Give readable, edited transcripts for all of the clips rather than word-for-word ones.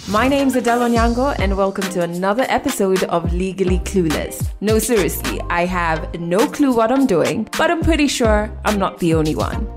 My name's Adele Onyango and welcome to another episode of Legally Clueless. No, seriously, I have no clue what I'm doing, but I'm pretty sure I'm not the only one.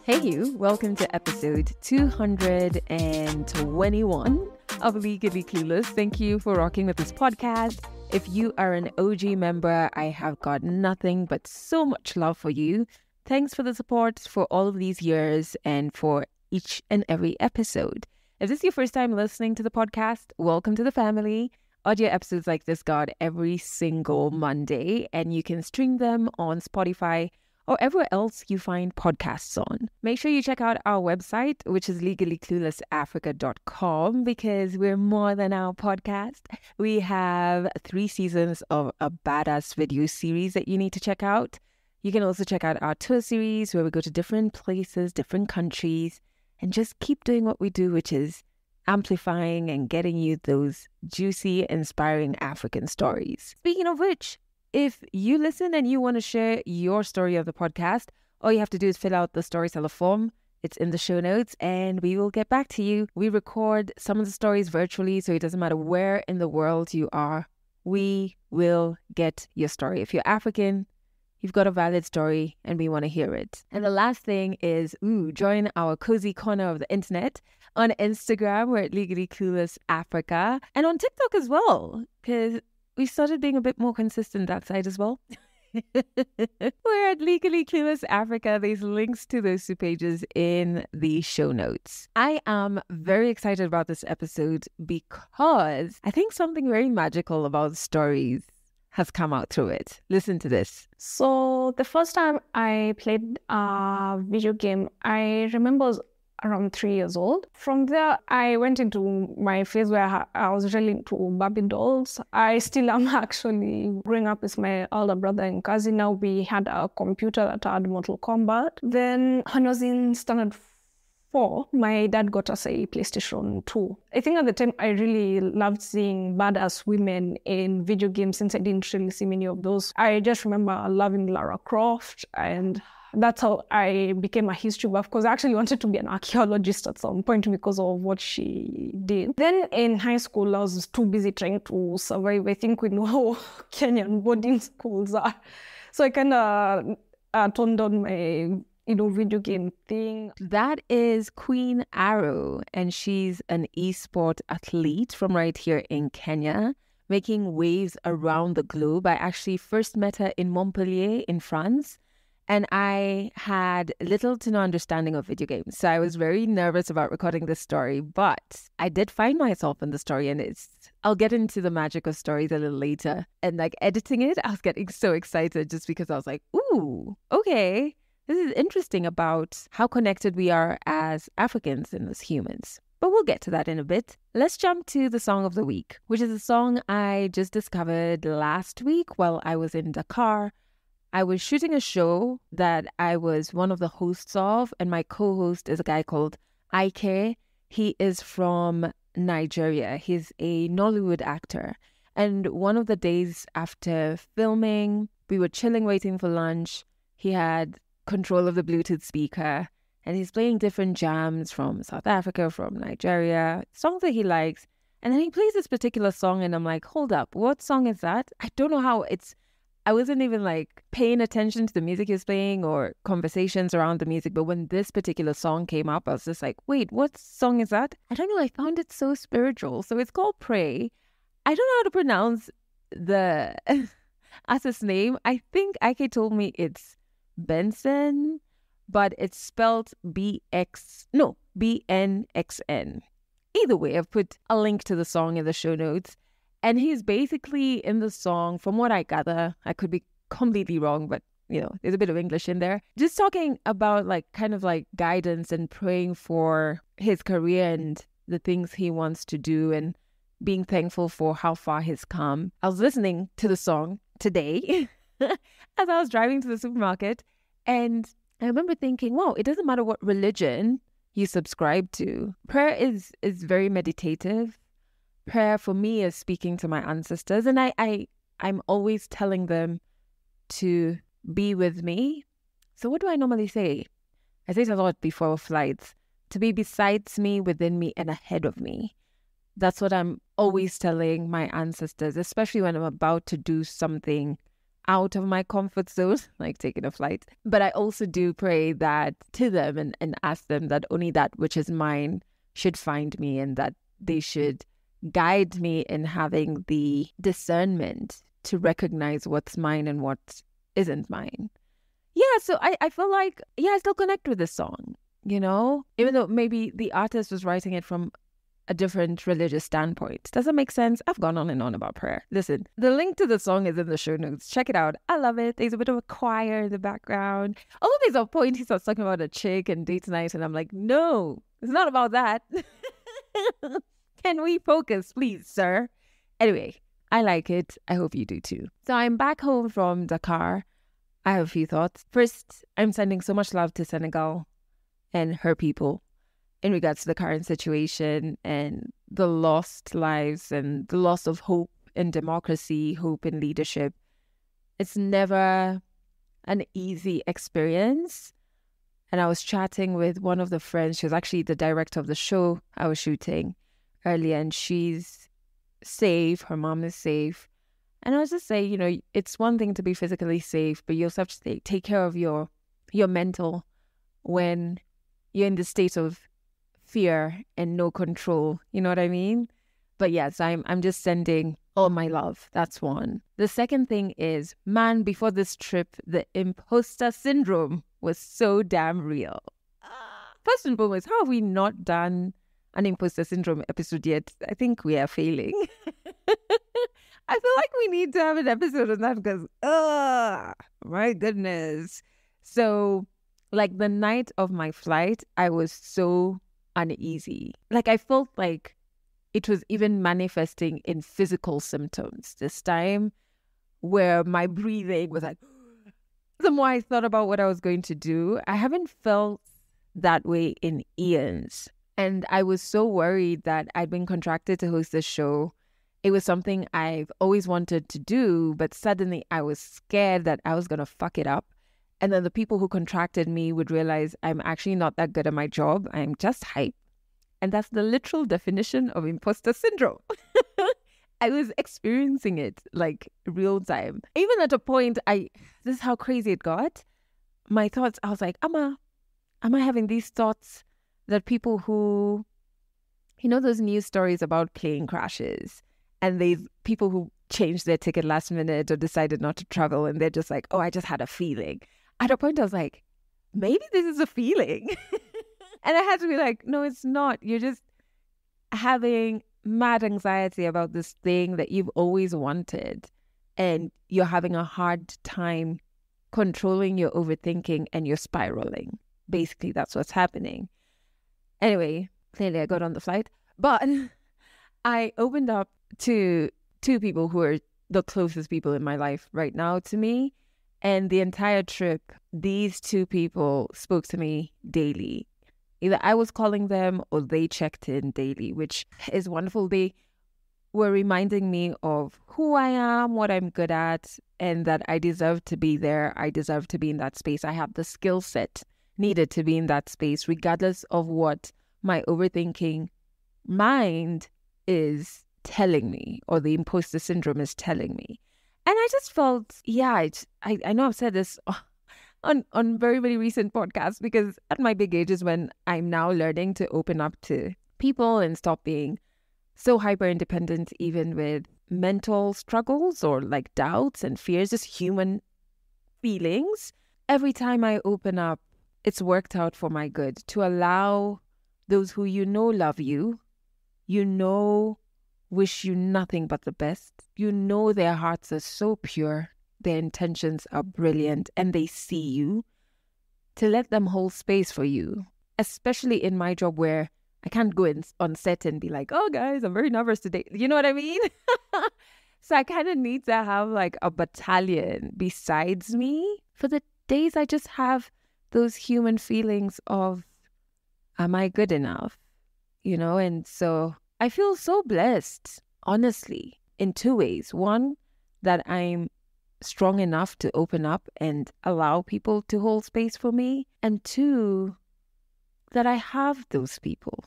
Hey you, welcome to episode 221 of Legally Clueless. Thank you for rocking with this podcast. If you are an OG member, I have got nothing but so much love for you. Thanks for the support for all of these years and for each and every episode. If this is your first time listening to the podcast, welcome to the family. Audio episodes like this go out every single Monday, and you can stream them on Spotify or everywhere else you find podcasts on. Make sure you check out our website, which is legallycluelessafrica.com, because we're more than our podcast. We have 3 seasons of a badass video series that you need to check out. You can also check out our tour series where we go to different places, different countries, and just keep doing what we do, which is amplifying and getting you those juicy, inspiring African stories. Speaking of which, if you listen and you want to share your story of the podcast, all you have to do is fill out the storyteller form. It's in the show notes and we will get back to you. We record some of the stories virtually, so it doesn't matter where in the world you are. We will get your story. If you're African, you've got a valid story and we want to hear it. And the last thing is, join our cozy corner of the internet on Instagram. We're at Legally Clueless Africa, and on TikTok as well, because we started being a bit more consistent that side as well. We're at Legally Clueless Africa. There's links to those 2 pages in the show notes. I am very excited about this episode because I think something very magical about stories has come out through it. Listen to this. So the first time I played a video game, I remember I was around 3 years old. From there, I went into my phase where I was really into Barbie dolls. I still am actually. Growing up with my older brother and cousin, now we had a computer that had Mortal Kombat. Then when I was in standard 4, my dad got us a PlayStation 2. I think at the time I really loved seeing badass women in video games since I didn't really see many of those. I just remember loving Lara Croft, and that's how I became a history buff, because I actually wanted to be an archaeologist at some point because of what she did. Then in high school, I was too busy trying to survive. I think we know how Kenyan boarding schools are. So I kind of toned down my video game thing. That is Queen Arrow, and she's an esport athlete from right here in Kenya, making waves around the globe. I actually first met her in Montpellier in France, and I had little to no understanding of video games. So I was very nervous about recording this story, but I did find myself in the story, and I'll get into the magic of stories a little later. And editing it, I was getting so excited just because I was like, ooh, okay. This is interesting about how connected we are as Africans and as humans. But we'll get to that in a bit. Let's jump to the song of the week, which is a song I just discovered last week while I was in Dakar. I was shooting a show that I was one of the hosts of, and my co-host is a guy called Ike. He is from Nigeria. He's a Nollywood actor. And one of the days after filming, we were chilling, waiting for lunch. He had control of the Bluetooth speaker, and he's playing different jams from South Africa, from Nigeria, songs that he likes. And then he plays this particular song, and I'm like, hold up, what song is that? I don't know how I wasn't even paying attention to the music he was playing or conversations around the music, but when this particular song came up, I was just like, wait, what song is that? I don't know, I found it so spiritual. So it's called Pray. I don't know how to pronounce the artist's name. I think Ike told me it's Benson, but it's spelled BNXN. Either way, I've put a link to the song in the show notes. And he's basically in the song, from what I gather, I could be completely wrong, but there's a bit of English in there. Just talking about guidance and praying for his career and the things he wants to do and being thankful for how far he's come. I was listening to the song today as I was driving to the supermarket, and I remember thinking, wow, it doesn't matter what religion you subscribe to. Prayer is very meditative. Prayer for me is speaking to my ancestors, and I'm always telling them to be with me. So what do I normally say? I say it a lot before flights. To be besides me, within me, and ahead of me. That's what I'm always telling my ancestors, especially when I'm about to do something out of my comfort zone, like taking a flight. But I also do pray that to them and ask them that only that which is mine should find me, and that they should guide me in having the discernment to recognize what's mine and what isn't mine. Yeah, so I feel like, yeah, I still connect with this song, you know, even though maybe the artist was writing it from a different religious standpoint. Does that make sense? I've gone on and on about prayer. Listen, the link to the song is in the show notes. Check it out. I love it. There's a bit of a choir in the background. Although there's a point he starts talking about a chick and date night, and I'm like, no, it's not about that. Can we focus, please, sir? Anyway, I like it. I hope you do too. So I'm back home from Dakar. I have a few thoughts. First, I'm sending so much love to Senegal and her people in regards to the current situation and the lost lives and the loss of hope in democracy, hope in leadership. It's never an easy experience. And I was chatting with one of the friends. She was actually the director of the show I was shooting earlier, and she's safe. Her mom is safe. And I was just saying, you know, it's one thing to be physically safe, but you also have to take care of your mental when you're in the state of fear and no control. You know what I mean? But yes, I'm just sending all my love. That's one. The second thing is, man, before this trip, the imposter syndrome was so damn real. First and foremost, how have we not done an imposter syndrome episode yet? I think we are failing. I feel like we need to have an episode on that because, my goodness. So, like the night of my flight, I was so uneasy. Like I felt like it was even manifesting in physical symptoms this time, where my breathing was like, the more I thought about what I was going to do, I haven't felt that way in eons. And I was so worried that I'd been contracted to host this show. It was something I've always wanted to do, but suddenly I was scared that I was going to fuck it up. And then the people who contracted me would realize I'm actually not that good at my job. I'm just hype. And that's the literal definition of imposter syndrome. I was experiencing it like real time. Even at a point, this is how crazy it got. My thoughts, I was like, am I having these thoughts that people who, you know, those news stories about plane crashes, and these people who changed their ticket last minute or decided not to travel, and they're just like, oh, I just had a feeling. At a point, I was like, maybe this is a feeling. And I had to be like, no, it's not. You're just having mad anxiety about this thing that you've always wanted. And you're having a hard time controlling your overthinking, and you're spiraling. Basically, that's what's happening. Anyway, clearly I got on the flight. But I opened up to two people who are the closest people in my life right now to me. And the entire trip, these two people spoke to me daily. Either I was calling them or they checked in daily, which is wonderful. They were reminding me of who I am, what I'm good at, and that I deserve to be there. I deserve to be in that space. I have the skill set needed to be in that space, regardless of what my overthinking mind is telling me or the imposter syndrome is telling me. And I just felt, yeah, I know I've said this on very, very recent podcasts, because at my big age is when I'm now learning to open up to people and stop being so hyper independent, even with mental struggles or like doubts and fears, just human feelings. Every time I open up, it's worked out for my good, to allow those who you know love you, you know wish you nothing but the best. You know their hearts are so pure, their intentions are brilliant, and they see you, to let them hold space for you, especially in my job where I can't go in on set and be like, oh guys, I'm very nervous today. You know what I mean? So I kind of need to have like a battalion besides me for the days I just have those human feelings of, am I good enough? You know, and so I feel so blessed, honestly, in two ways. One, that I'm strong enough to open up and allow people to hold space for me. And two, that I have those people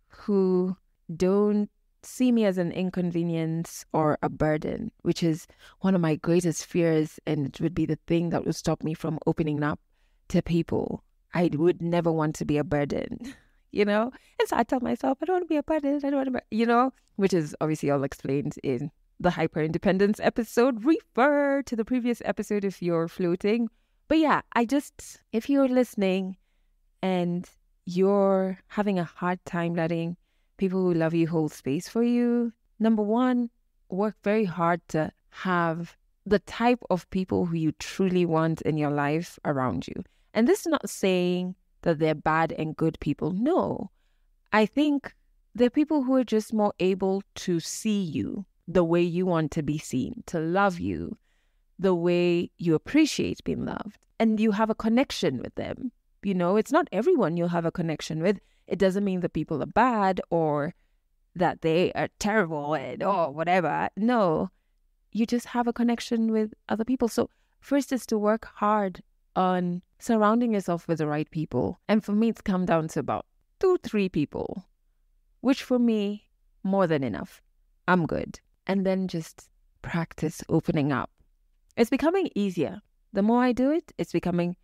who don't see me as an inconvenience or a burden, which is one of my greatest fears, and it would be the thing that would stop me from opening up to people. I would never want to be a burden, you know? And so I tell myself, I don't want to be a burden, I don't want to be, you know, which is obviously all explained in the hyper independence episode. Refer to the previous episode if you're floating. But yeah, if you're listening and you're having a hard time letting people who love you hold space for you, number one, work very hard to have the type of people who you truly want in your life around you. And this is not saying that they're bad and good people. No, I think they're people who are just more able to see you the way you want to be seen, to love you the way you appreciate being loved. And you have a connection with them. You know, it's not everyone you'll have a connection with. It doesn't mean that people are bad or that they are terrible and whatever. No, you just have a connection with other people. So first is to work hard on surrounding yourself with the right people. And for me, it's come down to about 2-3 people, which for me, more than enough. I'm good. And then just practice opening up. It's becoming easier. The more I do it, it's becoming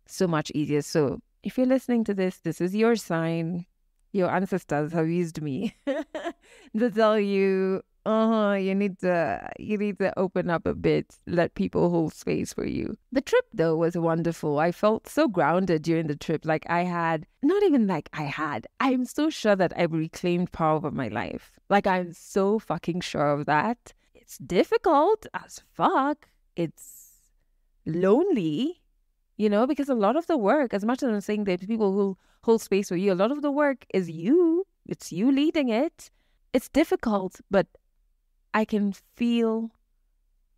so much easier. So if you're listening to this, this is your sign. Your ancestors have used me to tell you, you need to open up a bit, let people hold space for you. The trip though was wonderful. I felt so grounded during the trip. I'm so sure that I've reclaimed power over my life. Like, I'm so fucking sure of that. It's difficult as fuck. It's lonely, you know, because a lot of the work, as much as I'm saying that people who hold space for you, a lot of the work is you. It's you leading it. It's difficult, but I can feel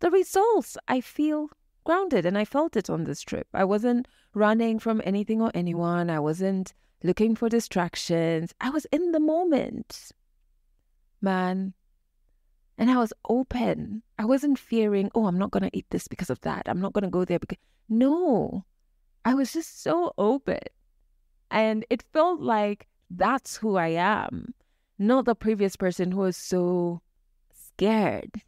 the results. I feel grounded, and I felt it on this trip. I wasn't running from anything or anyone. I wasn't looking for distractions. I was in the moment, man. And I was open. I wasn't fearing, I'm not going to eat this because of that. I'm not going to go there because... No, I was just so open. And it felt like that's who I am. Not the previous person who was so scared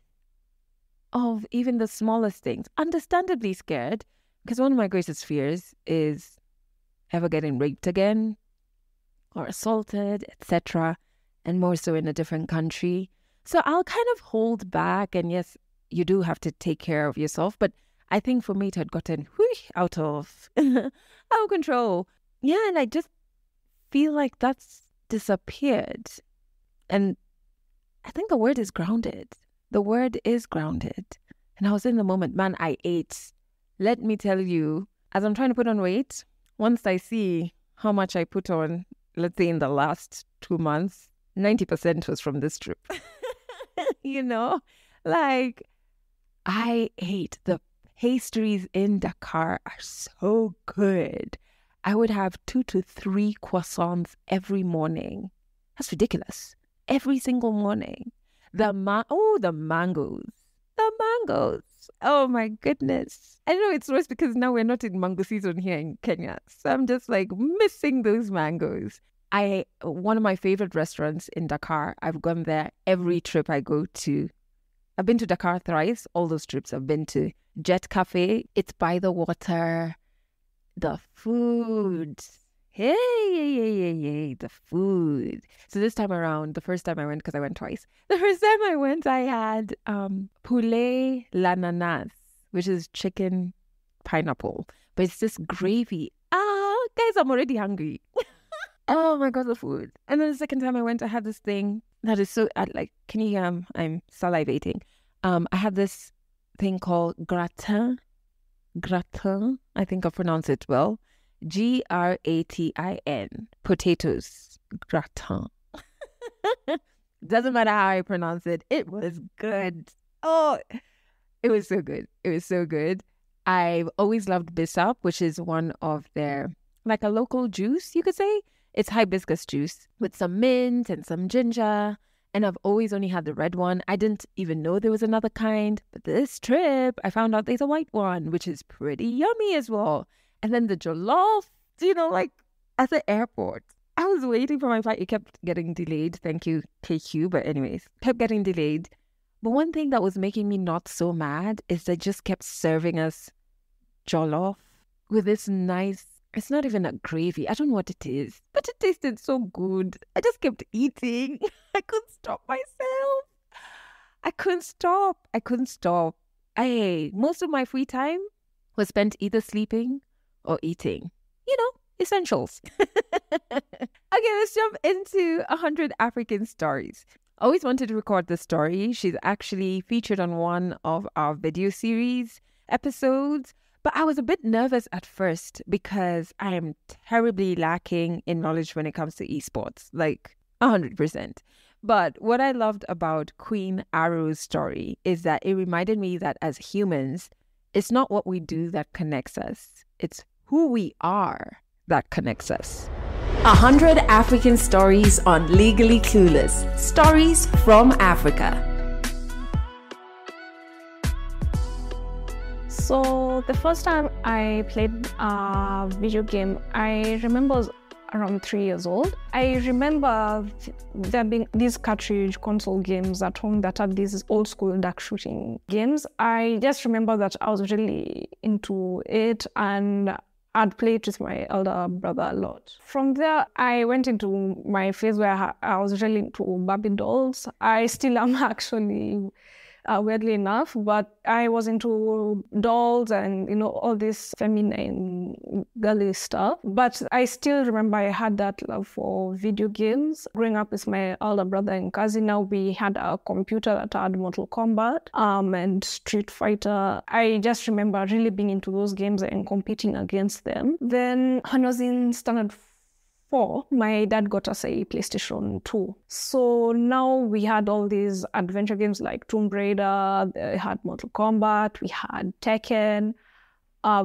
of even the smallest things. Understandably scared, because one of my greatest fears is ever getting raped again or assaulted, etc. And more so in a different country. So I'll kind of hold back. And yes, you do have to take care of yourself. But I think for me, it had gotten out of control. Yeah, and I just feel like that's disappeared. And I think the word is grounded. The word is grounded. And I was in the moment. Man, I ate. Let me tell you, as I'm trying to put on weight, once I see how much I put on, let's say in the last 2 months, 90% was from this trip. You know, like, I ate. The pastries in Dakar are so good. I would have 2 to 3 croissants every morning. That's ridiculous. Every single morning. The mangoes. The mangoes. Oh my goodness. I know it's worse because now we're not in mango season here in Kenya. So I'm just like missing those mangoes. One of my favorite restaurants in Dakar, I've gone there every trip I go to. I've been to Dakar thrice. All those trips I've been to Jet Cafe. It's by the water. The food. Hey, the food. So this time around, the first time I went, because I went twice. The first time I went, I had poulet l'ananas, which is chicken pineapple. But it's this gravy. Guys, I'm already hungry. Oh my God, the food. And then the second time I went, I had this thing that is so, can you hear? I'm salivating. I had this thing called gratin. Gratin, I think I pronounced it well. Gratin. Potatoes. Gratin. Doesn't matter how I pronounce it. It was good. Oh, it was so good. It was so good. I've always loved Bissap, which is one of their, like a local juice, you could say. It's hibiscus juice with some mint and some ginger. And I've always only had the red one. I didn't even know there was another kind. But this trip, I found out there's a white one, which is pretty yummy as well. And then the jollof, like at the airport. I was waiting for my flight. It kept getting delayed. Thank you, KQ. But anyways, kept getting delayed. But one thing that was making me not so mad is they just kept serving us jollof with this nice, it's not even a gravy. I don't know what it is, but it tasted so good. I just kept eating. I couldn't stop myself. I couldn't stop. Most of my free time was spent either sleeping or eating. Essentials. Okay, let's jump into 100 African stories. I always wanted to record this story. She's actually featured on one of our video series episodes, but I was a bit nervous at first because I am terribly lacking in knowledge when it comes to esports, like 100%. But what I loved about Queen Arrow's story is that it reminded me that as humans, it's not what we do that connects us. It's who we are that connects us. 100 African stories on Legally Clueless. Stories from Africa. So the first time I played a video game, I remember I was around 3 years old. I remember there being these cartridge console games at home that had these old school duck shooting games. I just remember that I was really into it and I'd played with my elder brother a lot. From there, I went into my phase where I was really into Barbie dolls. I still am actually, weirdly enough, but I was into dolls and, all this feminine, girly stuff. But I still remember I had that love for video games. Growing up with my elder brother and cousin, now we had a computer that had Mortal Kombat and Street Fighter. I just remember really being into those games and competing against them. Then when I was in standard 4, my dad got us a PlayStation 2. So now we had all these adventure games like Tomb Raider, we had Mortal Kombat, we had Tekken,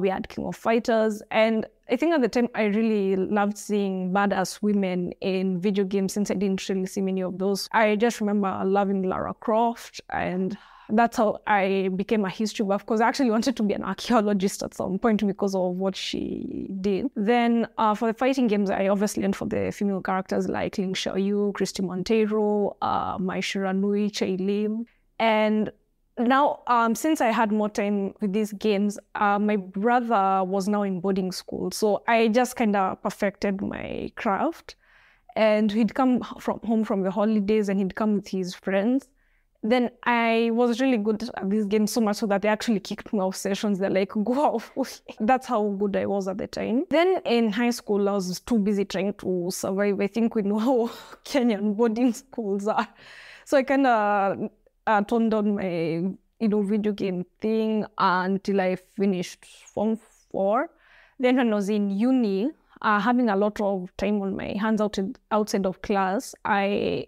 we had King of Fighters. And I think at the time I really loved seeing badass women in video games since I didn't really see many of those. I just remember loving Lara Croft, and that's how I became a history buff, because I actually wanted to be an archaeologist at some point because of what she did. Then for the fighting games, I obviously went for the female characters like Ling Xiaoyu, Christy Montero, Mai Shiranui, Chei Lim. And now, since I had more time with these games, my brother was now in boarding school. So I just kind of perfected my craft. And he'd come home from the holidays and he'd come with his friends. Then I was really good at these games, so much so that they actually kicked me off sessions. They're like, go off. That's how good I was at the time. Then in high school, I was too busy trying to survive. I think we know how Kenyan boarding schools are. So I kind of toned down my video game thing until I finished Form 4. Then when I was in uni, having a lot of time on my hands outside of class, I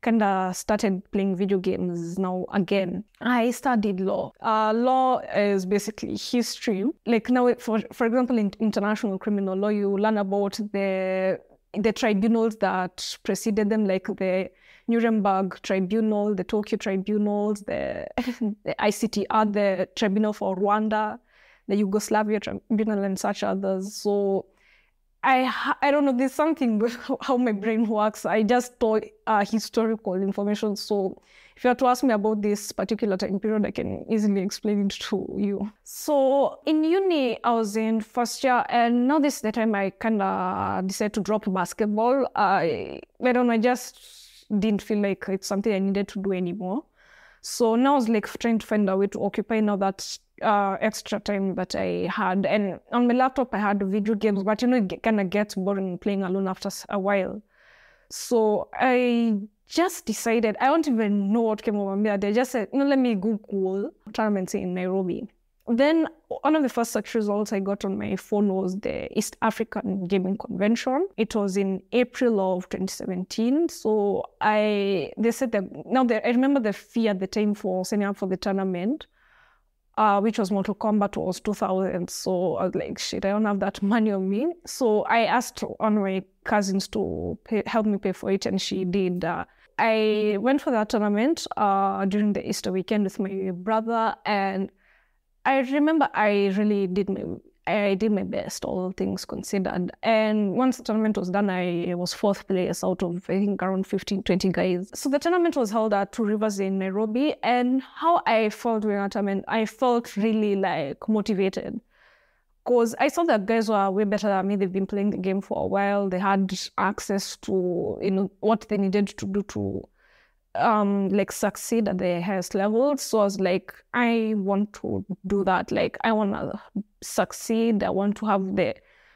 kind of started playing video games now again. I studied law. Law is basically history. Like now, for example, in international criminal law, you learn about the tribunals that preceded them, like the Nuremberg Tribunal, the Tokyo Tribunals, the ICTR, the Tribunal for Rwanda, the Yugoslavia Tribunal, and such others. So I don't know, there's something with how my brain works. I just store historical information. So if you have to ask me about this particular time period, I can easily explain it to you. So in uni, I was in first year, and now this is the time I kind of decided to drop basketball. I don't know, I just didn't feel like it's something I needed to do anymore. So now I was like trying to find a way to occupy now that extra time that I had. And on my laptop, I had video games, but it kind of gets boring playing alone after a while. So I just decided, I don't even know what came over me. I just said, let me Google tournaments in Nairobi. Then one of the first search results I got on my phone was the East African Gaming Convention. It was in April of 2017. So they said that, I remember the fee at the time for signing up for the tournament, which was Mortal Kombat, was 2,000. So I was like, shit, I don't have that money on me. So I asked one of my cousins to help me pay for it, and she did. I went for that tournament during the Easter weekend with my brother, and I remember I really did I did my best, all things considered. And once the tournament was done, I was 4th place out of, I think, around 15, 20 guys. So the tournament was held at Two Rivers in Nairobi. And how I felt during that tournament, I felt really like motivated. Because I saw that guys were way better than me. They've been playing the game for a while. They had access to, what they needed to do to like succeed at the highest level. So I was like, I want to do that. Like, I want to succeed. I want to have the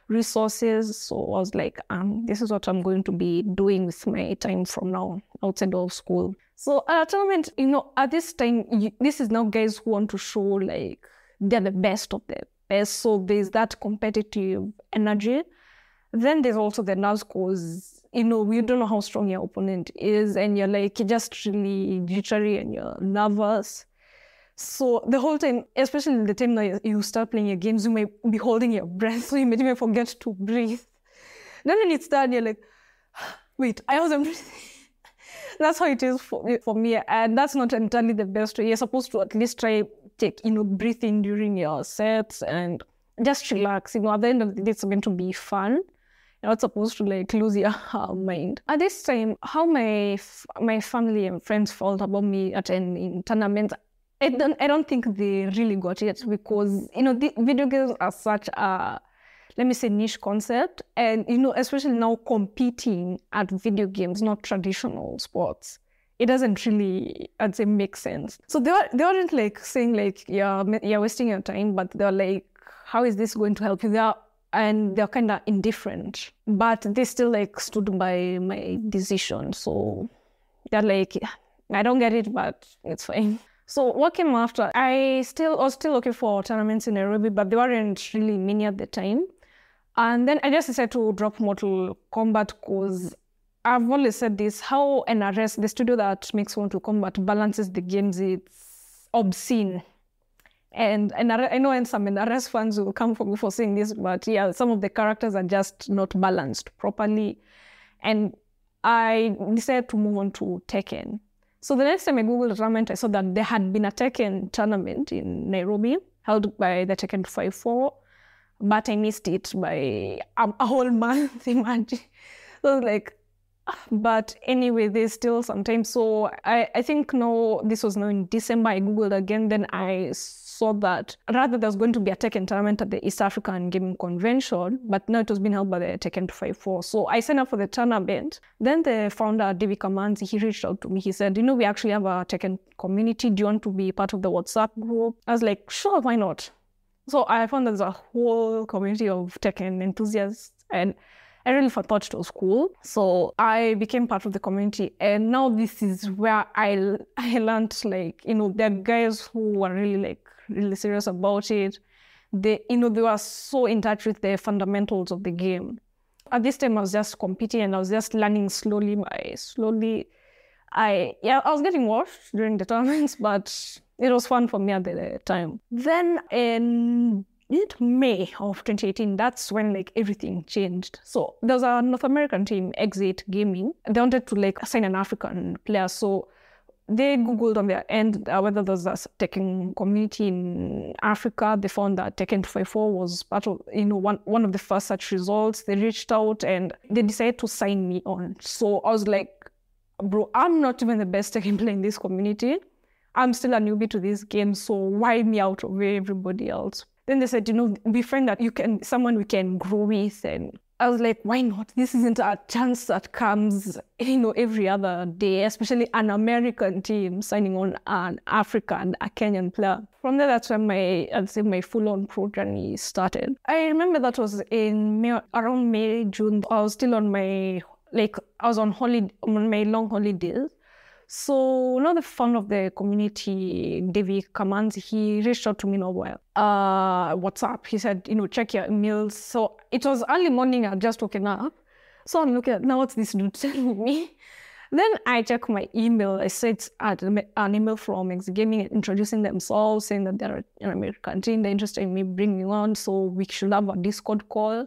resources. So I was like, this is what I'm going to be doing with my time from now outside of school. So at a tournament, at this time, this is now guys who want to show like they're the best of the best. So there's that competitive energy. Then there's also the nerves, because you don't know how strong your opponent is, and you're like just really jittery and you're nervous. So the whole time, especially the time that you start playing your games, you may be holding your breath, so you may even forget to breathe. Then when it's done, you're like, wait, I wasn't breathing. That's how it is for me, and that's not entirely the best way. You're supposed to at least try breathe in during your sets and just relax. At the end of the day, it's meant to be fun. You're not supposed to like lose your mind. At this time, how my family and friends felt about me attending tournaments, I don't think they really got it, because the video games are such a, let me say, niche concept, and especially now competing at video games, not traditional sports, it doesn't really, I'd say, make sense. So they weren't like saying like you're wasting your time, but they're like, how is this going to help you? And they're kind of indifferent, but they still like stood by my decision. So they're like, I don't get it, but it's fine. So what came after? I was still looking for tournaments in Nairobi, but they weren't really many at the time. And then I just decided to drop Mortal Kombat, because I've always said this, how NRS, the studio that makes Mortal Kombat, balances the games, it's obscene. And I know some NRS fans will come for me for saying this, but yeah, some of the characters are just not balanced properly. And I decided to move on to Tekken. So the next time I Googled the tournament, I saw that there had been a Tekken tournament in Nairobi held by the Tekken 224, but I missed it by a whole month, imagine. So I was like, but anyway, there's still some time. So I think this was now in December. I Googled again, then I saw that rather there was going to be a Tekken tournament at the East African Gaming Convention, but now it was being held by the Tekken 254. So I signed up for the tournament. Then the founder, David Kamanzi, he reached out to me. He said, we actually have a Tekken community. Do you want to be part of the WhatsApp group? I was like, sure, why not? So I found there's a whole community of Tekken enthusiasts, and I really thought it was cool. So I became part of the community, and now this is where I learned, like, there are guys who were really serious about it. They were so in touch with the fundamentals of the game. At this time, I was just competing, and I was just learning slowly. I was getting washed during the tournaments, but it was fun for me at the time. Then in May of 2018, that's when everything changed. So there was a North American team, Exit Gaming. They wanted to sign an African player. So they Googled on their end whether there was a Tekken community in Africa. They found that Tekken 254 was part of, one of the first such results. They reached out and they decided to sign me on. So I was like, bro, I'm not even the best Tekken player in this community. I'm still a newbie to this game, so why me out of everybody else? Then they said, we find that someone we can grow with. And I was like, why not? This isn't a chance that comes, every other day, especially an American team signing on an African, a Kenyan player. From there, that's when my full-on pro journey started. I remember that was in around May, June. I was still on I was on my long holidays. So now the founder of the community, David Kamanzi, he reached out to me in a while. WhatsApp, he said, check your emails. So it was early morning, I just woken up. So I'm looking at, now what's this dude telling me? Then I check my email. I said an email from X Gaming introducing themselves, saying that they're an American team, they're interested in me bringing on, so we should have a Discord call.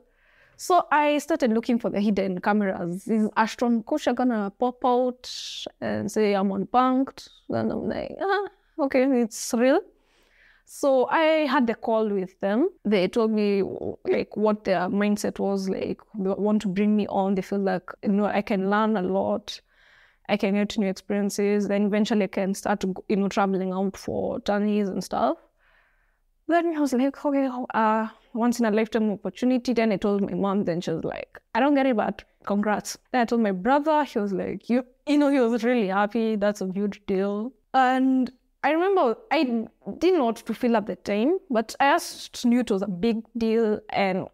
So I started looking for the hidden cameras. Is Ashton Kutcher gonna pop out and say I'm unpunked? Then I'm like, okay, it's real. So I had the call with them. They told me like what their mindset was like. They want to bring me on. They feel like, I can learn a lot. I can get new experiences. Then eventually I can start to, traveling out for journeys and stuff. Then I was like, okay, once in a lifetime opportunity. Then I told my mom. Then she was like, I don't get it, but congrats. Then I told my brother. He was like, he was really happy. That's a huge deal. And I remember I didn't know what to feel at the time, but I just knew it was a big deal, and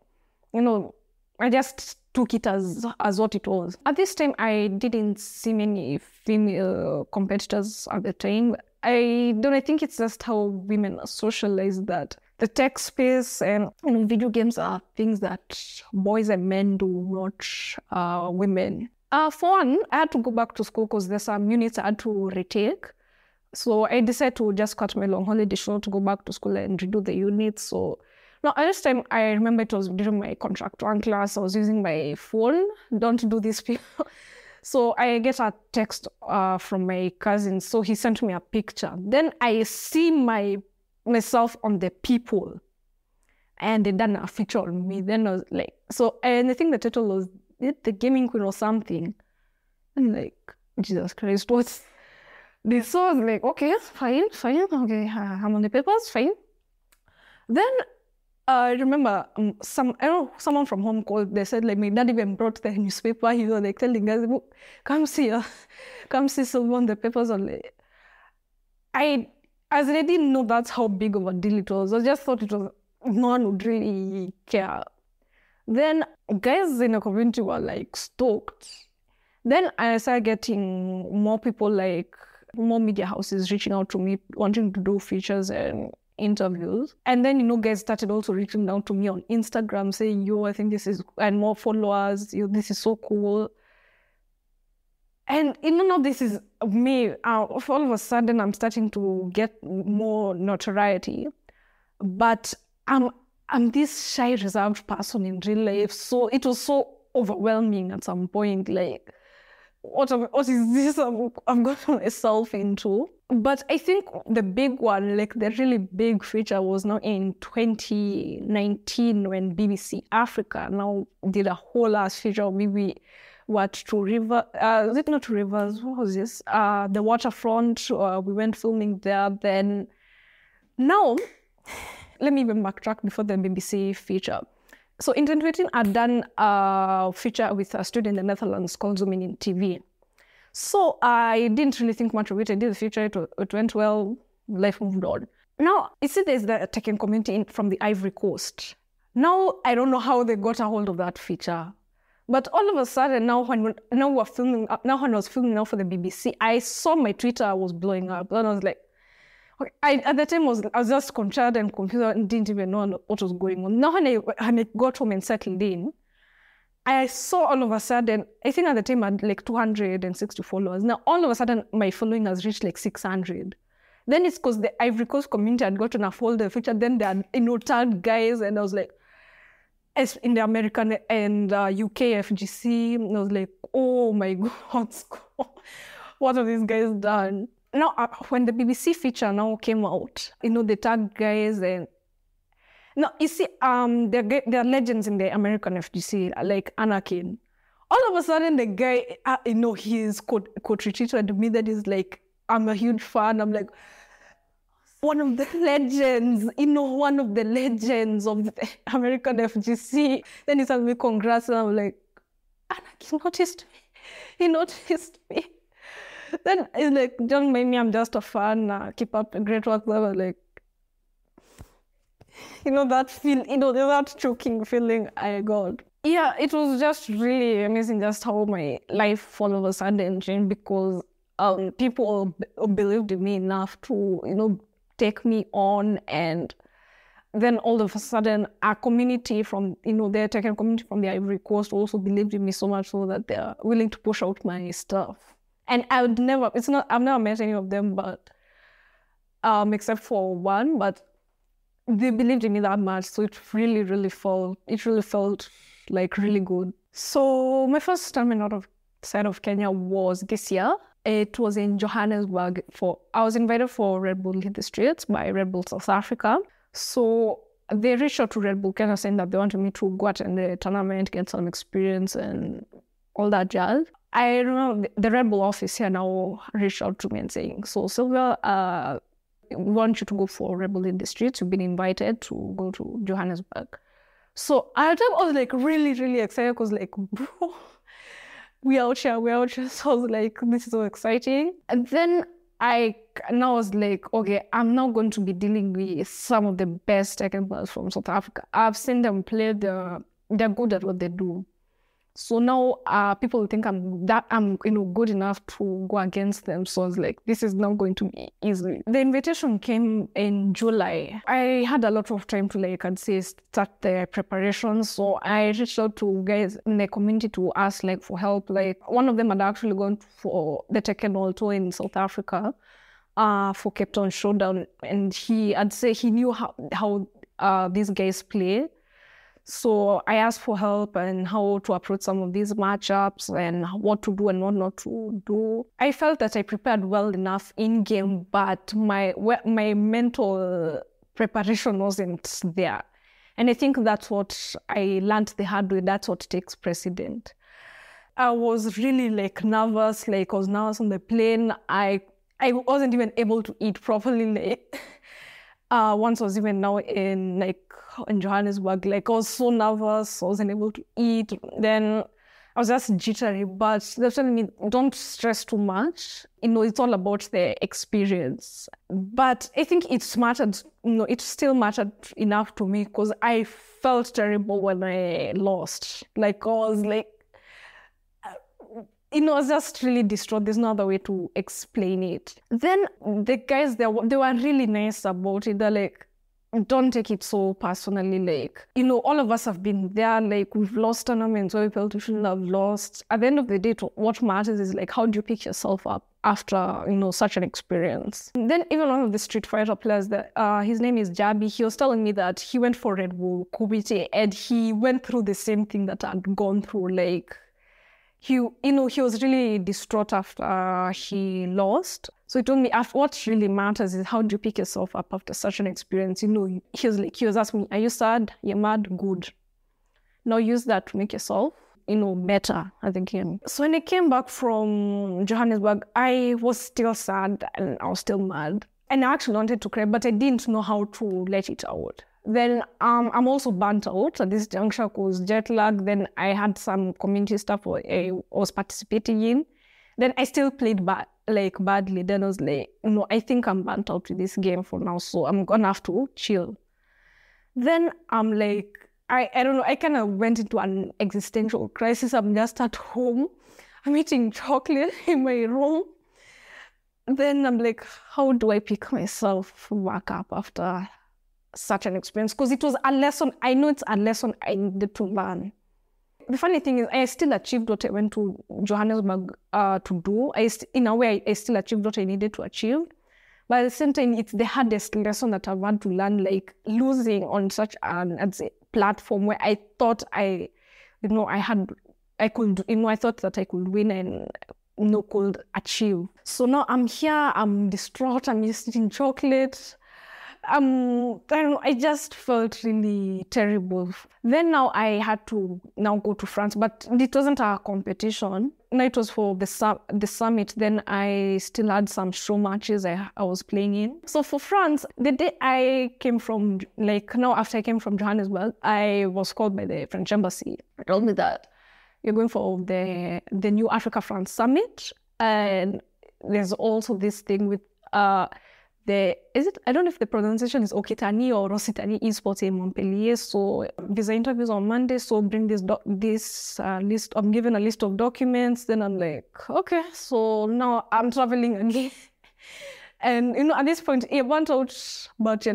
I just took it as what it was. At this time, I didn't see many female competitors at the time. I think it's just how women are socialized, that the tech space and video games are things that boys and men do, not women. For one, I had to go back to school because there's some units I had to retake. So I decided to just cut my long holiday short to go back to school and redo the units. So now at this time, I remember it was during my contract one class. I was using my phone. Don't do this, people. So I get a text from my cousin. So he sent me a picture. Then I see myself on the people, and they done a feature on me. Then I was like, and I think the title was The Gaming Queen or something. And like, Jesus Christ, what's this? So I was like, okay, fine, okay, I'm on the papers, fine. Then I remember someone from home called. They said like my dad even brought the newspaper. He was like telling guys, come see someone on the papers. Like, I didn't know that's how big of a deal it was. I just thought it was, no one would really care. Then guys in the community were like stoked. Then I started getting more people, like more media houses reaching out to me, wanting to do features and interviews. And then, guys started also reaching out to me on Instagram saying, I think this is, and more followers, this is so cool. And now this is me. All of a sudden, I'm starting to get more notoriety. But I'm this shy, reserved person in real life. So it was so overwhelming at some point, like, what is this I've gotten myself into? But I think the big one, like the really big feature, was now in 2019 when BBC Africa now did a whole ass feature of maybe Two Rivers, is it not Two Rivers? What was this? The waterfront. We went filming there. Then now, let me even backtrack before the BBC feature. So in 2018, I'd done a feature with a student in the Netherlands called Zooming in TV. So I didn't really think much of it. I did the feature, it went well, life moved on. Now, you see there's the Tekken community from the Ivory Coast. Now, I don't know how they got a hold of that feature. But all of a sudden, now when I was filming now for the BBC, I saw my Twitter was blowing up. And I was like, at the time, I was just concerned and confused and didn't even know what was going on. Now, when I got home and settled in, I saw all of a sudden, I think at the time I had like 260 followers. Now, all of a sudden, my following has reached like 600. Then it's because the Ivory Coast community had gotten a folder feature. Then they had, tagged guys, and I was like, in the American and UK FGC, and I was like, oh my God, what have these guys done? Now, when the BBC feature now came out, they tagged guys, and now you see, there are legends in the American FGC, like Anakin. All of a sudden, the guy, he's co-retweeted me. That is like, I'm a huge fan. I'm like, one of the legends, one of the legends of the American FGC. Then he sent me congrats, and I'm like, Anakin noticed me. He noticed me. Then it's like, don't mind me, I'm just a fan. Keep up the great work. Like, that feel, that choking feeling I got. Yeah, it was just really amazing just how my life all of a sudden changed, because people believed in me enough to, take me on. And then all of a sudden, our community from, the Tekken community from the Ivory Coast also believed in me so much so that they're willing to push out my stuff. And I've never met any of them, but except for one, but they believed in me that much. So it really felt like really good. So my first time outside of Kenya was this year. It was in Johannesburg. I was invited for Red Bull in the Streets by Red Bull South Africa. So they reached out to Red Bull Kenya saying that they wanted me to go attend the tournament, get some experience and all that jazz. I remember the Red Bull office here now reached out to me and saying, so Sylvia, we want you to go for Red Bull in the Streets. You've been invited to go to Johannesburg. So at the time I was like really, really excited because like, bro, we're out here. So I was like, this is so exciting. And then I was like, okay, I'm now going to be dealing with some of the best Tekken players from South Africa. I've seen them play, they're good at what they do. So now people think I'm good enough to go against them. So I was like, this is not going to be easy. The invitation came in July. I had a lot of time to start the preparation. So I reached out to guys in the community to ask for help. One of them had actually gone for the Tekken World Tour in South Africa for Cape Town Showdown, and he knew how these guys play. So I asked for help and how to approach some of these matchups and what to do and what not to do. I felt that I prepared well enough in game, but my mental preparation wasn't there. And I think that's what I learned the hard way. That's what takes precedent. I was really nervous. I was nervous on the plane. I wasn't even able to eat properly. Once I was even now in Johannesburg, I was so nervous, I wasn't able to eat. Then I was just jittery, but they're telling me, don't stress too much. It's all about the experience. But I think it mattered, it still mattered enough to me because I felt terrible when I lost. I was I was just really distraught. There's no other way to explain it. Then the guys, they were really nice about it. They're like, don't take it so personally. All of us have been there. We've lost tournaments where we felt we shouldn't have lost. At the end of the day, what matters is how do you pick yourself up after, such an experience. And then even one of the Street Fighter players, his name is Jabi, he was telling me that he went for Red Bull Kubite and he went through the same thing that I'd gone through. He was really distraught after he lost. So he told me, what really matters is how do you pick yourself up after such an experience? He was asking me, are you sad? You're mad? Good. Now use that to make yourself, better at the game. So when I came back from Johannesburg, I was still sad and I was still mad. And I actually wanted to cry, but I didn't know how to let it out. Then I'm also burnt out at this juncture because jet lag. Then I had some community stuff I was participating in. Then I still played badly. Then I was I think I'm burnt out with this game for now, so I'm gonna have to chill. Then I'm I don't know, I kind of went into an existential crisis. I'm just at home. I'm eating chocolate in my room. Then I'm how do I pick myself back up after such an experience? Because it was a lesson. I know it's a lesson I needed to learn. The funny thing is, I still achieved what I went to Johannesburg to do. In a way, I still achieved what I needed to achieve. But at the same time, it's the hardest lesson that I've had to learn, losing on such an platform where I thought I thought that I could win and could achieve. So now I'm here, I'm distraught, I'm just eating chocolate. I don't know, I just felt really terrible. Then now I had to go to France, but it wasn't a competition. No, it was for the summit. Then I still had some show matches I was playing in. So for France, the day I came from, after I came from Johannesburg, I was called by the French embassy. They told me that you're going for the new Africa-France summit. And there's also this thing with I don't know if the pronunciation is Okitani or Rositani esports in Montpellier. So visa interviews on Monday. So bring this list. I'm given a list of documents. Then I'm okay. So now I'm traveling again. And at this point, it went out, but you're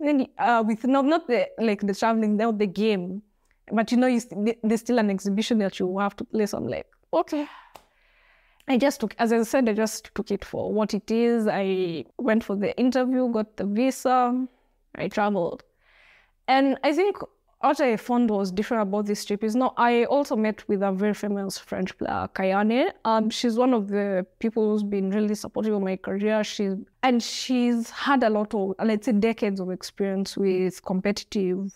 with not the traveling, now the game. But there's still an exhibition that you have to play. So I'm okay. I just took it for what it is. I went for the interview, got the visa, I traveled. And I think what I found was different about this trip is now I also met with a very famous French player, Kayane. She's one of the people who's been really supportive of my career. She's had a lot of, let's say, decades of experience with competitive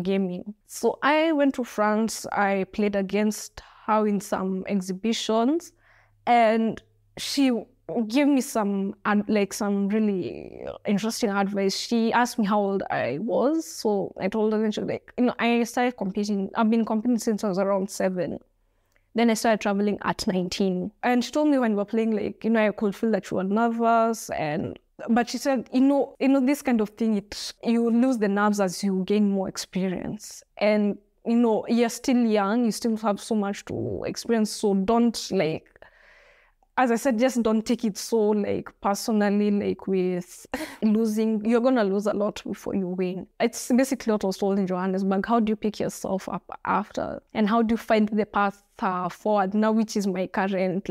gaming. So I went to France. I played against her in some exhibitions, and she gave me some really interesting advice. She asked me how old I was, so I told her, and she was like, I started competing. I've been competing since I was around 7. Then I started traveling at 19. And she told me when we were playing, I could feel that you were nervous. But she said, this kind of thing, you lose the nerves as you gain more experience. And, you're still young, you still have so much to experience. So don't as I said, just don't take it so personally, with losing. You're going to lose a lot before you win. It's basically what I was told in Johannesburg. How do you pick yourself up after? And how do you find the path forward now, which is my current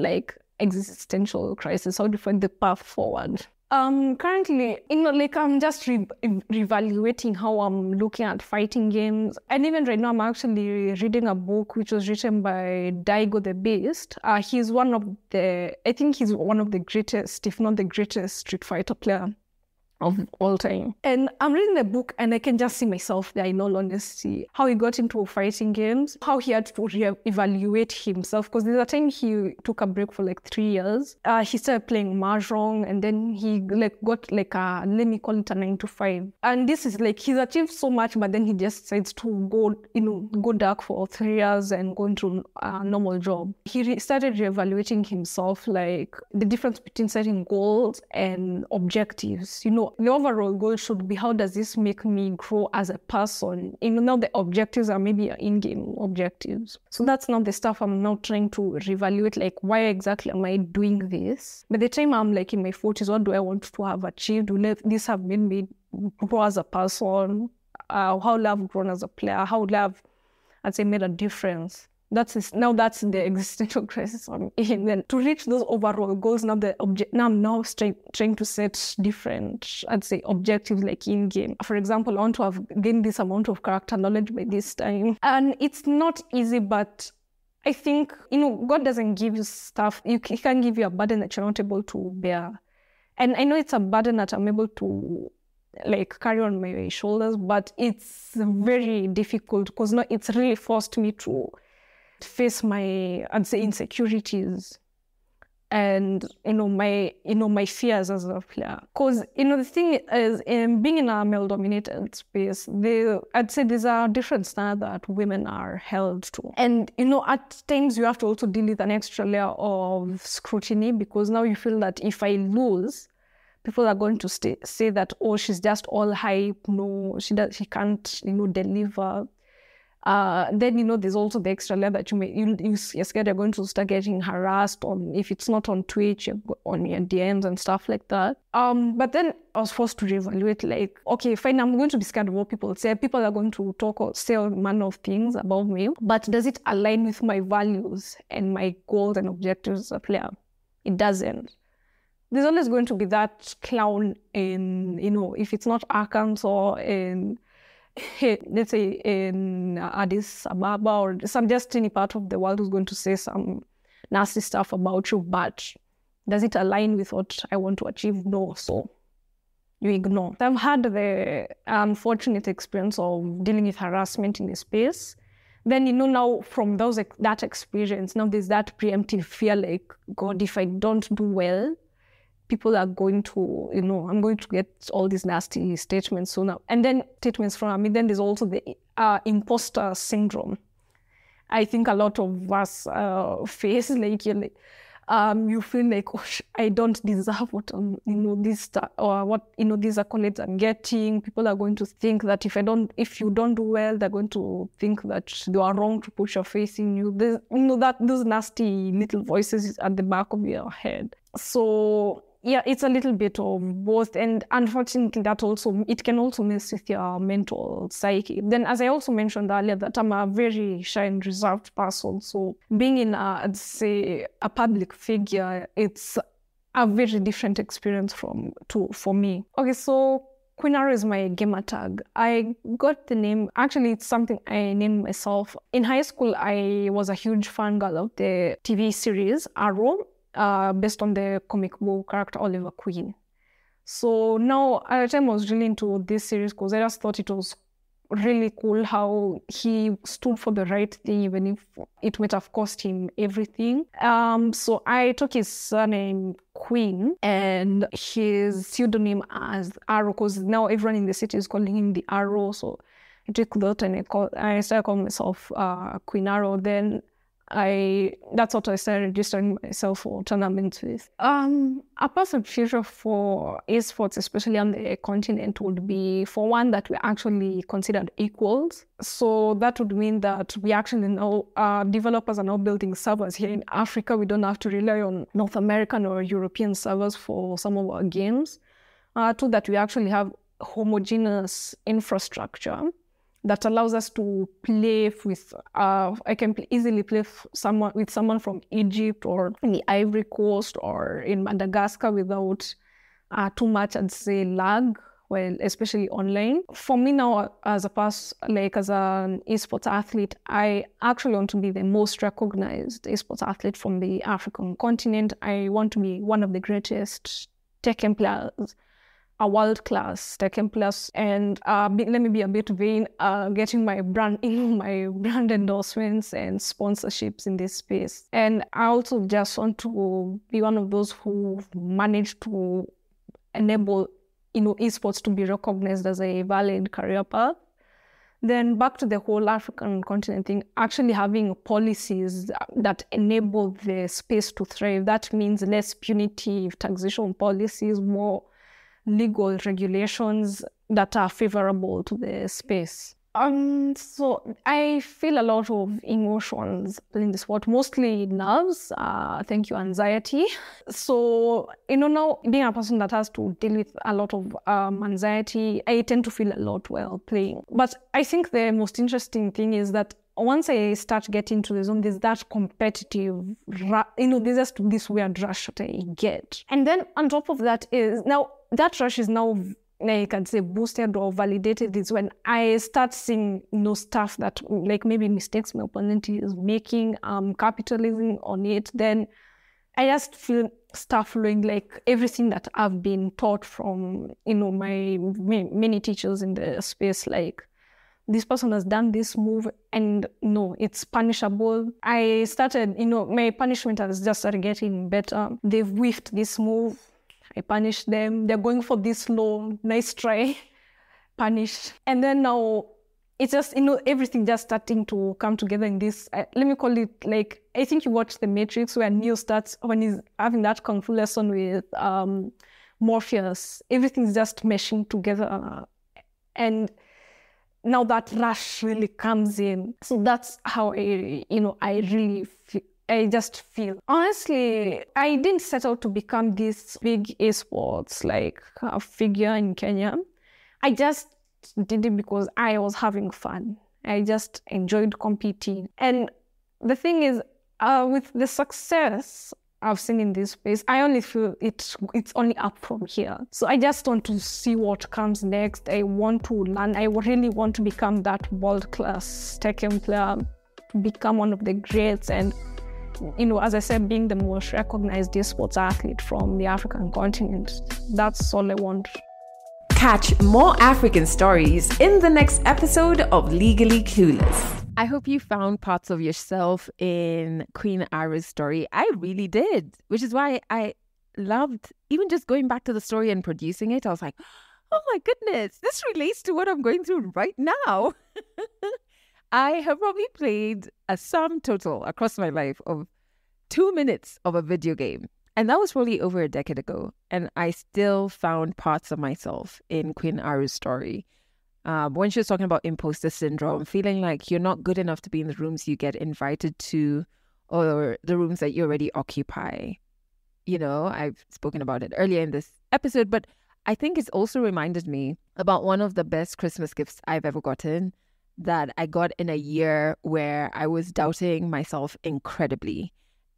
existential crisis? How do you find the path forward? Currently, I'm just reevaluating how I'm looking at fighting games. And even right now, I'm actually reading a book which was written by Daigo the Beast. He's one of the greatest, if not the greatest, Street Fighter player of all time. And I'm reading the book and I can just see myself there, in all honesty. How he got into fighting games, how he had to evaluate himself, because there's a time he took a break for 3 years. He started playing Mahjong, and then he got let me call it a 9 to 5. And this is he's achieved so much, but then he just decides to go dark for 3 years and go into a normal job. He started reevaluating himself, the difference between setting goals and objectives. The overall goal should be, how does this make me grow as a person? Now the objectives are maybe in-game objectives. So that's now the stuff I'm now trying to reevaluate, why exactly am I doing this? By the time I'm in my 40s, what do I want to have achieved? Will this have made me grow as a person? How will I have grown as a player? How will I have, made a difference? That's the existential crisis I'm in. Then to reach those overall goals, now I'm trying to set different, objectives in game. For example, I want to have gained this amount of character knowledge by this time. And it's not easy, but I think, God doesn't give you stuff. He can give you a burden that you're not able to bear. And I know it's a burden that I'm able to carry on my shoulders, but it's very difficult because it's really forced me to face my insecurities and my fears as a player. Because the thing is, being in a male-dominated space, there's a different standard that women are held to. And at times you have to also deal with an extra layer of scrutiny, because now you feel that if I lose, people are going to say that, oh, she's just all hype. No, she can't deliver. Then there's also the extra layer that you're scared you're going to start getting harassed on, if it's not on Twitch, on your DMs and stuff like that. But then I was forced to reevaluate, okay, fine, I'm going to be scared of what people say. People are going to talk or say all manner of things about me, but does it align with my values and my goals and objectives as a player? It doesn't. There's always going to be that clown in, if it's not Arkansas, let's say in Addis Ababa or some just any part of the world, who's going to say some nasty stuff about you, but does it align with what I want to achieve? No, so you ignore. I've had the unfortunate experience of dealing with harassment in the space. Then, now from that experience, now there's that preemptive fear, God, if I don't do well, people are going to, I'm going to get all these nasty statements soon. And then statements from me. Then there's also the imposter syndrome. I think a lot of us face, you feel oh, I don't deserve what this or what these accolades I'm getting. People are going to think that if you don't do well, they're going to think that they are wrong to put your faith in you. There's, those nasty little voices at the back of your head. So yeah, it's a little bit of both, and unfortunately it can also mess with your mental psyche. Then, as I also mentioned earlier, that I'm a very shy and reserved person, so being in a public figure, it's a very different experience for me. Okay, so Queen Arrow is my gamer tag. I got the name, actually it's something I named myself. In high school, I was a huge fan girl of the TV series Arrow, based on the comic book character Oliver Queen. So now at the time I was really into this series because I just thought it was really cool how he stood for the right thing, even if it might have cost him everything. So I took his surname Queen and his pseudonym as Arrow, because now everyone in the city is calling him the Arrow. So I took that and I started calling myself Queen Arrow. Then that's what I started registering myself for tournaments with. A personal future for esports, especially on the continent, would be, for one, that we're actually considered equals. So that would mean that we actually know developers are now building servers here in Africa. We don't have to rely on North American or European servers for some of our games. Two, that we actually have homogeneous infrastructure that allows us to play with, I can easily play with someone from Egypt or in the Ivory Coast or in Madagascar without too much, I'd say, lag, well, especially online. For me now, as an esports athlete, I actually want to be the most recognized esports athlete from the African continent. I want to be one of the greatest Tekken players, a world-class Tekken players, and let me be a bit vain, getting my brand endorsements and sponsorships in this space. And I also just want to be one of those who managed to enable, esports to be recognized as a valid career path. Then back to the whole African continent thing, actually having policies that enable the space to thrive. That means less punitive taxation policies, more legal regulations that are favorable to the space. So I feel a lot of emotions in this sport, mostly nerves, anxiety. So, now being a person that has to deal with a lot of anxiety, I tend to feel a lot while playing. But I think the most interesting thing is that once I start getting to the zone, there's that competitive, there's just this weird rush that I get. And then on top of that is, now that rush is now, I can say, boosted or validated is when I start seeing stuff that, like, maybe mistakes my opponent is making, capitalizing on it. Then I just feel stuff flowing, like everything that I've been taught from, my many teachers in the space, like, this person has done this move and no, it's punishable. I started, my punishment has just started getting better. They've whiffed this move, I punish them. They're going for this low, nice try, punish. And then now it's just, everything just starting to come together in this, let me call it, like, I think you watch The Matrix where Neo starts, when he's having that kung fu lesson with Morpheus, everything's just meshing together. And now that rush really comes in. So that's how I really feel. I just feel. Honestly, I didn't set out to become this big esports like figure in Kenya. I just did it because I was having fun. I just enjoyed competing. And the thing is, with the success I've seen in this space, I only feel it's only up from here. So I just want to see what comes next. I want to learn. I really want to become that world-class Tekken player, become one of the greats, and as I said, being the most recognized esports athlete from the African continent. That's all I want. Catch more African stories in the next episode of Legally Clueless. I hope you found parts of yourself in Queen Arrow's story. I really did, which is why I loved even just going back to the story and producing it. I was like, oh my goodness, this relates to what I'm going through right now. I have probably played a sum total across my life of 2 minutes of a video game. And that was probably over a decade ago. And I still found parts of myself in Queen Arrow's story. When she was talking about imposter syndrome, feeling like you're not good enough to be in the rooms you get invited to or the rooms that you already occupy. I've spoken about it earlier in this episode, but I think it's also reminded me about one of the best Christmas gifts I've ever gotten, that I got in a year where I was doubting myself incredibly.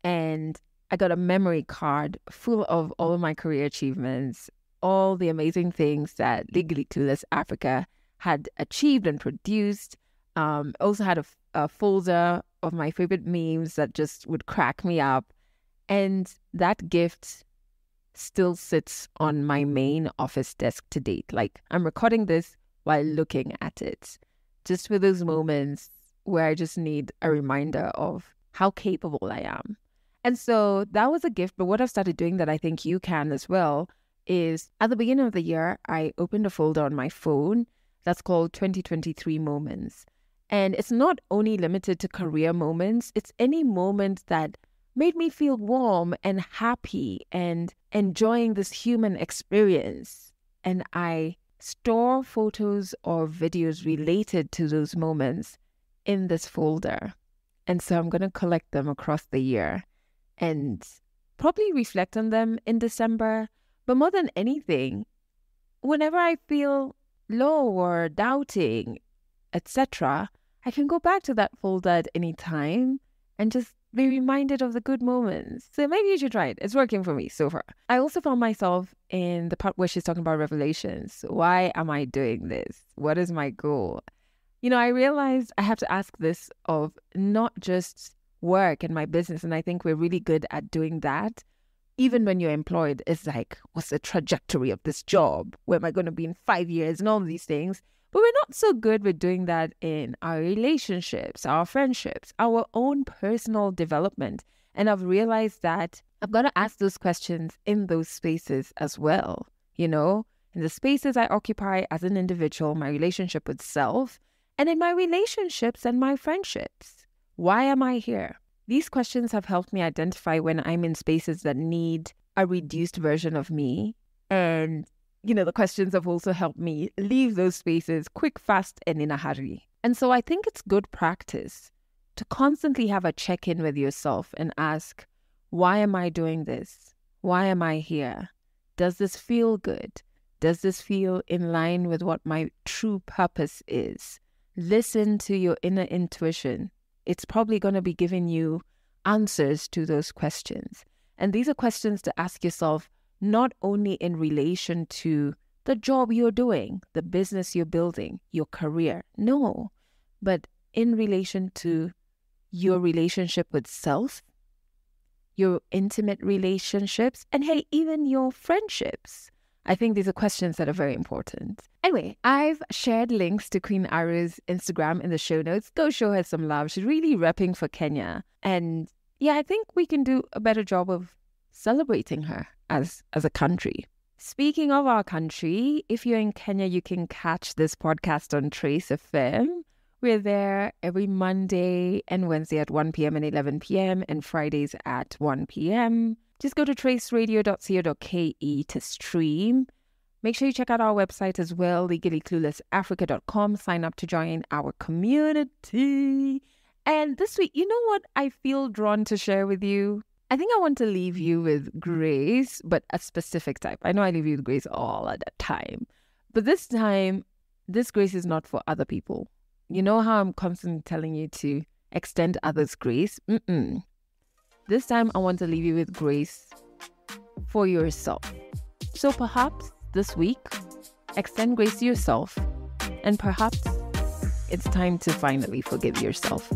And I got a memory card full of all of my career achievements, all the amazing things that Legally Clueless Africa had achieved and produced. Also had a folder of my favorite memes that just would crack me up. And that gift still sits on my main office desk to date. Like, I'm recording this while looking at it, just for those moments where I just need a reminder of how capable I am. And so that was a gift. But what I've started doing that I think you can as well is at the beginning of the year, I opened a folder on my phone that's called 2023 Moments. And it's not only limited to career moments, it's any moment that made me feel warm and happy and enjoying this human experience. And I store photos or videos related to those moments in this folder. And so I'm going to collect them across the year and probably reflect on them in December. But more than anything, whenever I feel low or doubting, etc., I can go back to that folder at any time and just be reminded of the good moments. So maybe you should try it. It's working for me so far. I also found myself in the part where she's talking about revelations. Why am I doing this? What is my goal? You know, I realized I have to ask this of not just work and my business. And I think we're really good at doing that. Even when you're employed, it's like, what's the trajectory of this job? Where am I going to be in 5 years and all of these things? But we're not so good with doing that in our relationships, our friendships, our own personal development. And I've realized that I've got to ask those questions in those spaces as well. You know, in the spaces I occupy as an individual, my relationship with self, and in my relationships and my friendships. Why am I here? These questions have helped me identify when I'm in spaces that need a reduced version of me. And, you know, the questions have also helped me leave those spaces quick, fast, and in a hurry. And so I think it's good practice to constantly have a check-in with yourself and ask, why am I doing this? Why am I here? Does this feel good? Does this feel in line with what my true purpose is? Listen to your inner intuition. It's probably going to be giving you answers to those questions. And these are questions to ask yourself, not only in relation to the job you're doing, the business you're building, your career. No, but in relation to your relationship with self, your intimate relationships, and hey, even your friendships. I think these are questions that are very important. Anyway, I've shared links to Queen Aru's Instagram in the show notes. Go show her some love. She's really repping for Kenya. And yeah, I think we can do a better job of celebrating her as a country. Speaking of our country, if you're in Kenya, you can catch this podcast on Trace FM. We're there every Monday and Wednesday at 1 p.m. and 11 p.m. and Fridays at 1 p.m. Just go to traceradio.co.ke to stream. Make sure you check out our website as well, legallycluelessafrica.com. Sign up to join our community. And this week, you know what I feel drawn to share with you? I think I want to leave you with grace, but a specific type. I know I leave you with grace all at the time. But this time, this grace is not for other people. You know how I'm constantly telling you to extend others grace? This time, I want to leave you with grace for yourself. So perhaps this week, extend grace to yourself, and perhaps it's time to finally forgive yourself.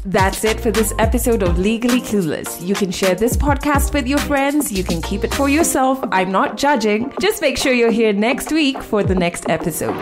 That's it for this episode of Legally Clueless. You can share this podcast with your friends. You can keep it for yourself. I'm not judging. Just make sure you're here next week for the next episode.